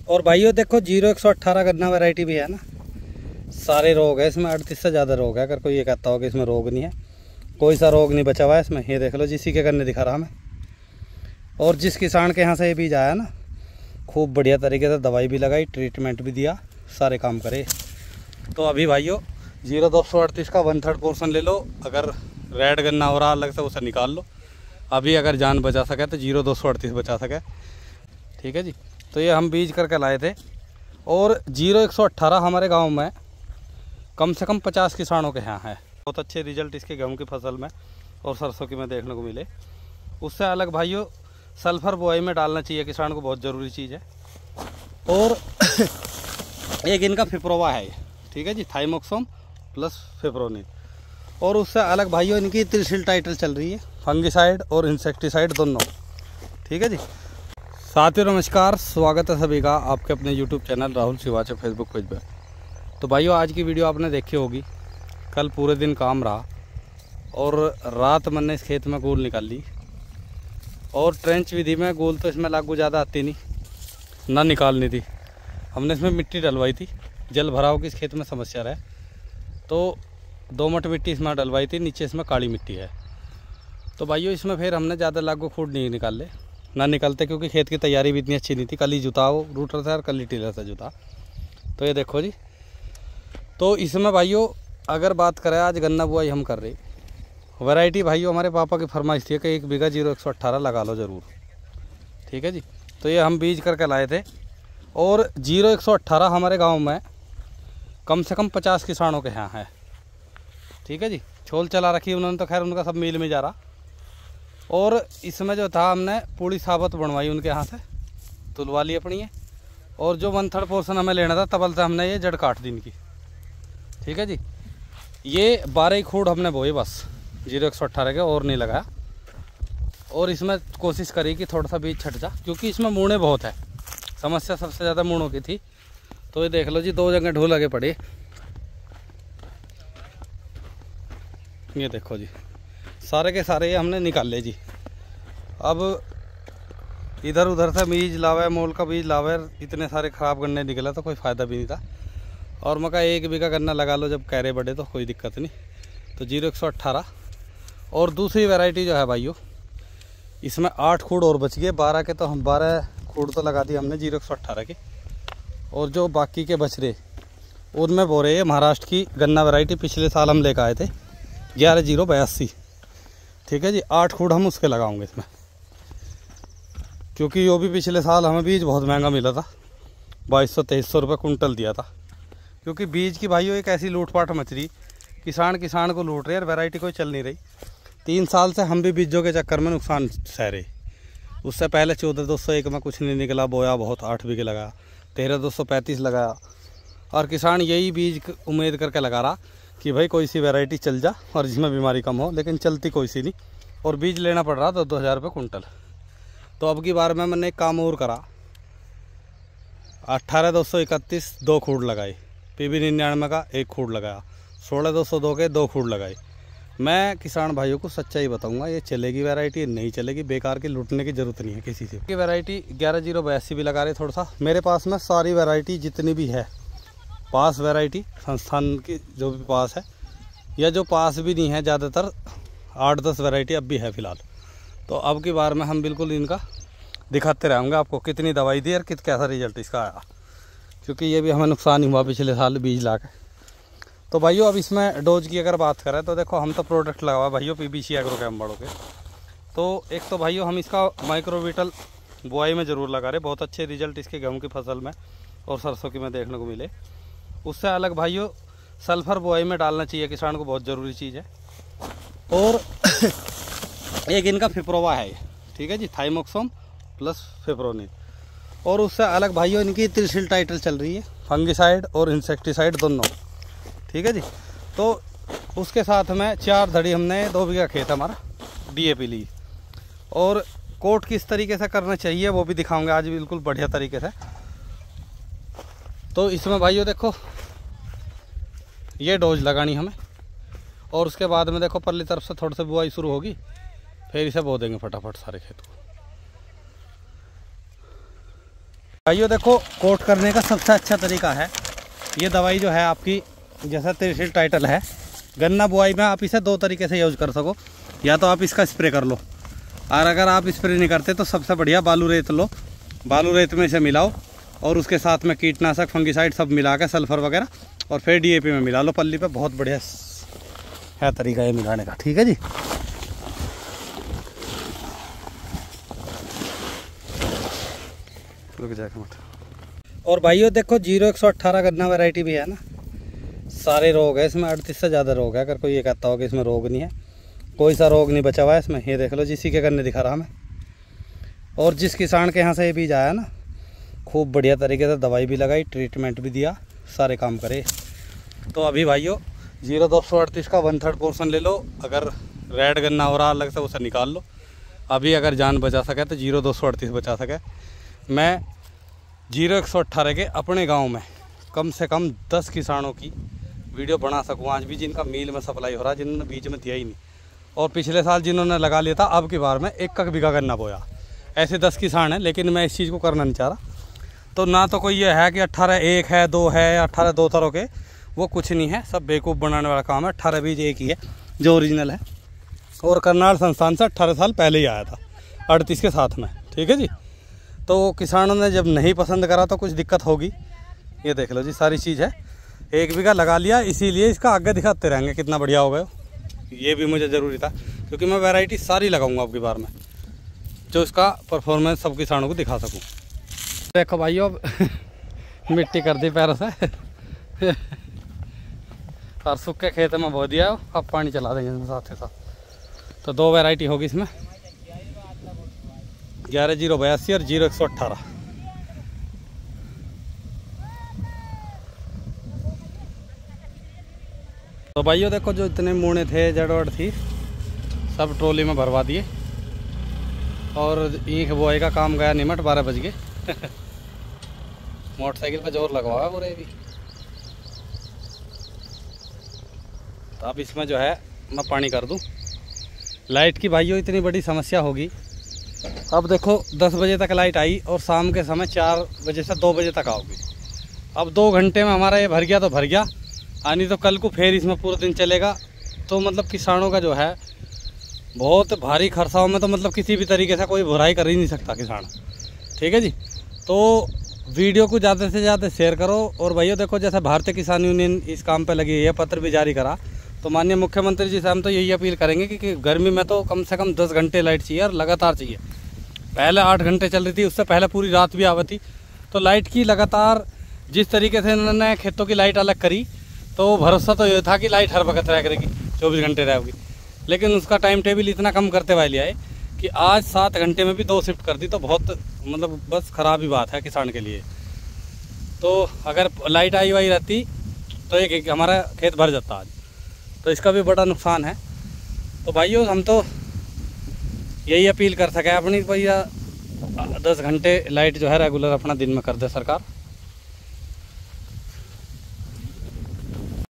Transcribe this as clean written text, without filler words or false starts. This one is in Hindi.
और भाइयों देखो 0118 गन्ना वैरायटी भी है ना, सारे रोग है इसमें, 38 से ज़्यादा रोग है। अगर कोई ये कहता हो कि इसमें रोग नहीं है, कोई सा रोग नहीं बचा हुआ है इसमें। ये देख लो जिसी के गन्ने दिखा रहा मैं, और जिस किसान के यहाँ से ये बीज आया ना, खूब बढ़िया तरीके से दवाई भी लगाई, ट्रीटमेंट भी दिया, सारे काम करे। तो अभी भाइयों 0238 का 1/3 पोर्शन ले लो। अगर रेड गन्ना हो रहा अलग से उसे निकाल लो। अभी अगर जान बचा सके तो 0238 बचा सके, ठीक है जी। तो ये हम बीज करके लाए थे, और 0118 हमारे गांव में कम से कम 50 किसानों के यहाँ है। बहुत अच्छे रिजल्ट इसके गेहूं की फसल में और सरसों की में देखने को मिले। उससे अलग भाइयों सल्फर बुआई में डालना चाहिए किसान को, बहुत ज़रूरी चीज़ है। और एक इनका फिप्रोवा है, ठीक है जी, थाइमोक्सोम प्लस फिप्रोनिल। और उससे अलग भाइयों इनकी त्रिशिल टाइटल चल रही है, फंगिसाइड और इंसेक्टिसाइड दोनों, ठीक है जी। साथियों नमस्कार, स्वागत है सभी का आपके अपने YouTube channel Rahul Shivache Facebook page पर। तो भाइयों आज की वीडियो आपने देखी होगी। कल पूरे दिन काम रहा और रात मैंने इस खेत में गोल निकाल ली, और ट्रेंच विधि में गोल तो इसमें लागू ज़्यादा आती नहीं ना, निकालनी थी। हमने इसमें मिट्टी डलवाई थी, जल भराव की इस खेत में समस्या रहे, तो दोमट मिट्टी इसमें डलवाई थी, नीचे इसमें काली मिट्टी है। तो भाइयों इसमें फिर हमने ज़्यादा लागू खूड नहीं निकाले, ना निकलते, क्योंकि खेत की तैयारी भी इतनी अच्छी नहीं थी। कल ही जुताओ रूटर से और कल ही टीलर से जुता। तो ये देखो जी, तो इसमें भाइयों अगर बात करें, आज गन्ना बुआई हम कर रहे, वैरायटी भाइयों हमारे पापा की फरमाइश थी कि 1 बीघा 0118 लगा लो ज़रूर, ठीक है जी। तो ये हम बीज करके लाए थे, और 0118 हमारे गांव में कम से कम 50 किसानों के यहाँ है, ठीक है जी। छोल चला रखी उन्होंने, तो खैर उनका सब मील में जा रहा। और इसमें जो था हमने पूरी साबत बनवाई उनके यहाँ से, तुलवा ली अपनी है। और जो 1/3 पोर्शन हमें लेना था तबल से हमने ये जड़ काट दी इनकी, ठीक है जी। ये 12 ही खूड हमने बोए बस 0118 के, और नहीं लगाया। और इसमें कोशिश करी कि थोड़ा सा बीज छट जा, क्योंकि इसमें मूड़े बहुत है, समस्या सबसे ज़्यादा मूड़ों की थी। तो ये देख लो जी, 2 जगह ढो लगे पड़े। ये देखो जी, सारे के सारे ये हमने निकाले जी। अब इधर उधर से बीज लावे, मोल का बीज लावे, इतने सारे ख़राब गन्ने निकला तो कोई फ़ायदा भी नहीं था। और मैं कहा 1 बीघा गन्ना लगा लो, जब कैरे बढ़े तो कोई दिक्कत नहीं। तो 0118 और दूसरी वैरायटी जो है भाइयों, इसमें 8 खूड और बच गए, 12 के तो हम 12 खूड तो लगा दिए हमने 0118 के। और जो बाकी के बच रहे उनमें बो रहे महाराष्ट्र की गन्ना वैरायटी, पिछले साल हम लेकर आए थे 11082, ठीक है जी। 8 खूड हम उसके लगाओगे इसमें, क्योंकि वो भी पिछले साल हमें बीज बहुत महंगा मिला था, 2200-2300 रुपये कुंटल दिया था। क्योंकि बीज की भाइयों एक ऐसी लूटपाट मच रही, किसान को लूट रहे और वैरायटी कोई चल नहीं रही। 3 साल से हम भी बीजों के चक्कर में नुकसान सह रहे। उससे पहले 14201 में कुछ नहीं निकला, बोया बहुत, 8 बीघे लगाया, 13235 लगाया। और किसान यही बीज उम्मीद करके लगा रहा कि भाई कोई सी वैरायटी चल जा और जिसमें बीमारी कम हो, लेकिन चलती कोई सी नहीं। और बीज लेना पड़ रहा 2-2000 रुपये कुंटल। तो अब की बार में मैंने एक काम और करा, 18231 2 खूड लगाई, PB 99 का 1 खूड लगाया, 16202 के 2 खूड लगाए। मैं किसान भाइयों को सच्चाई बताऊंगा, ये चलेगी वैरायटी, नहीं चलेगी, बेकार की लूटने की ज़रूरत नहीं है किसी से। की वैरायटी 11082 भी लगा रहे थोड़ा सा। मेरे पास में सारी वैरायटी जितनी भी है, पास वैरायटी संस्थान की जो भी पास है, या जो पास भी नहीं है, ज़्यादातर 8-10 वैरायटी अब भी है फ़िलहाल। तो अब की बार में हम बिल्कुल इनका दिखाते रहेंगे आपको कितनी दवाई दी और कैसा रिजल्ट इसका आया, क्योंकि ये भी हमें नुकसान ही हुआ पिछले साल बीज ला के। तो भाइयों अब इसमें डोज की अगर बात करें तो देखो, हम तो प्रोडक्ट लगा हुआ भाइयों PBC एग्रोकेम बड़ों के। तो एक तो भाइयों हम इसका माइक्रोवीटल बुआई में ज़रूर लगा रहे, बहुत अच्छे रिजल्ट इसके गेहूं की फसल में और सरसों की में देखने को मिले। उससे अलग भाइयों सल्फर बुआई में डालना चाहिए किसान को, बहुत ज़रूरी चीज़ है। और एक इनका फिप्रोवा है, ठीक है जी, थाइमोक्सोम प्लस फिप्रोनिल। और उससे अलग भाइयों इनकी त्रिशिल टाइटल चल रही है, फंगिसाइड और इंसेक्टिसाइड दोनों, ठीक है जी। तो उसके साथ में 4 धड़ी हमने 2 बीघा खेत हमारा DAP ली। और कोट किस तरीके से करना चाहिए वो भी दिखाऊंगे आज बिल्कुल बढ़िया तरीके से। तो इसमें भाइयों देखो, ये डोज लगानी हमें, और उसके बाद में देखो परली तरफ से थोड़ी सी बुआई शुरू होगी, फिर इसे बो देंगे फटाफट सारे खेत को। भाइयों देखो, कोट करने का सबसे अच्छा तरीका है ये दवाई जो है आपकी, जैसा त्रिशूल टाइटल है, गन्ना बुआई में आप इसे दो तरीके से यूज़ कर सको। या तो आप इसका स्प्रे कर लो, और अगर आप स्प्रे नहीं करते तो सबसे बढ़िया बालू रेत लो, बालू रेत में इसे मिलाओ और उसके साथ में कीटनाशक फंगिसाइड सब मिला के, सल्फर वगैरह, और फिर DAP में मिला लो पल्ली पे। बहुत बढ़िया है तरीका ये मिलाने का। ठीक है जी। और भाइयों देखो, 0118 गन्ना वैरायटी भी है ना, सारे रोग है इसमें, 38 से ज़्यादा रोग है। अगर कोई ये कहता हो कि इसमें रोग नहीं है, कोई सा रोग नहीं बचा हुआ है इसमें। ये देख लो, जिसी के गन्ने दिखा रहा मैं, और जिस किसान के यहाँ से ये बीज आया ना, खूब बढ़िया तरीके से दवाई भी लगाई, ट्रीटमेंट भी दिया, सारे काम करे। तो अभी भाइयों 0238 का 1/3 पोर्सन ले लो। अगर रेड गन्ना हो रहा अलग से, उसे निकाल लो। अभी अगर जान बचा सके तो 0238 बचा सके। मैं 0118 के अपने गांव में कम से कम 10 किसानों की वीडियो बना सकूँ आज भी, जिनका मील में सप्लाई हो रहा है, जिन्होंने बीच में दिया ही नहीं, और पिछले साल जिन्होंने लगा लिया था, अब की बार में 1 बीघा गन्ना बोया। ऐसे 10 किसान हैं, लेकिन मैं इस चीज़ को करना नहीं चाह रहा। तो ना तो कोई ये है कि 18 1 है, 2 है, 18 2 तरह के, वो कुछ नहीं है, सब बेवकूफ़ बनाने वाला काम है। 18 बीज एक ही है जो ओरिजिनल है, और करनाल संस्थान से 18 साल पहले ही आया था 38 के साथ में। ठीक है जी। तो किसानों ने जब नहीं पसंद करा तो कुछ दिक्कत होगी। ये देख लो जी, सारी चीज़ है, 1 बीघा लगा लिया, इसीलिए इसका आगे दिखाते रहेंगे कितना बढ़िया हो गया। ये भी मुझे ज़रूरी था, क्योंकि मैं वैरायटी सारी लगाऊंगा अब की बार में, जो इसका परफॉर्मेंस सब किसानों को दिखा सकूं। देखो भाइयों, मिट्टी कर दी पैरों से और सूखे खेत में बो दिया, अब पानी चला देंगे साथ के साथ। तो 2 वैरायटी होगी इसमें, 11082 और 0118। तो भाइयों देखो, जो इतने मूणे थे, जड़वड़ थी, सब ट्रॉली में भरवा दिए, और ईख बुआई का काम गया निमट। 12 बज गए। मोटरसाइकिल पे जोर लगवाया पूरे भी। तो अब इसमें जो है मैं पानी कर दूं। लाइट की भाइयों इतनी बड़ी समस्या होगी। अब देखो 10 बजे तक लाइट आई, और शाम के समय 4 बजे से 2 बजे तक आओगी। अब 2 घंटे में हमारा ये भर गया तो भर गया, आनी तो कल को फिर इसमें पूरा दिन चलेगा। तो मतलब किसानों का जो है बहुत भारी खर्चाओं में, तो मतलब किसी भी तरीके से कोई बुराई कर ही नहीं सकता किसान। ठीक है जी। तो वीडियो को ज़्यादा से ज़्यादा शेयर करो। और भैया देखो, जैसे भारतीय किसान यूनियन इस काम पे लगी है, पत्र भी जारी करा, तो माननीय मुख्यमंत्री जी से हम तो यही अपील करेंगे कि गर्मी में तो कम से कम 10 घंटे लाइट चाहिए, और लगातार चाहिए। पहले 8 घंटे चल रही थी, उससे पहले पूरी रात भी आवती। तो लाइट की लगातार जिस तरीके से इन्होंने खेतों की लाइट अलग करी, तो भरोसा तो ये था कि लाइट हर वक्त रह करेगी, 24 घंटे रहेगी। लेकिन उसका टाइम टेबल इतना कम करते हुए लिया है कि आज 7 घंटे में भी 2 शिफ्ट कर दी। तो बहुत मतलब बस ख़राब ही बात है किसान के लिए। तो अगर लाइट आई वाई रहती तो एक हमारा खेत भर जाता आज। तो इसका भी बड़ा नुकसान है। तो भाइयों, हम तो यही अपील कर सके अपनी, भैया 10 घंटे लाइट जो है रेगुलर अपना दिन में कर दे सरकार।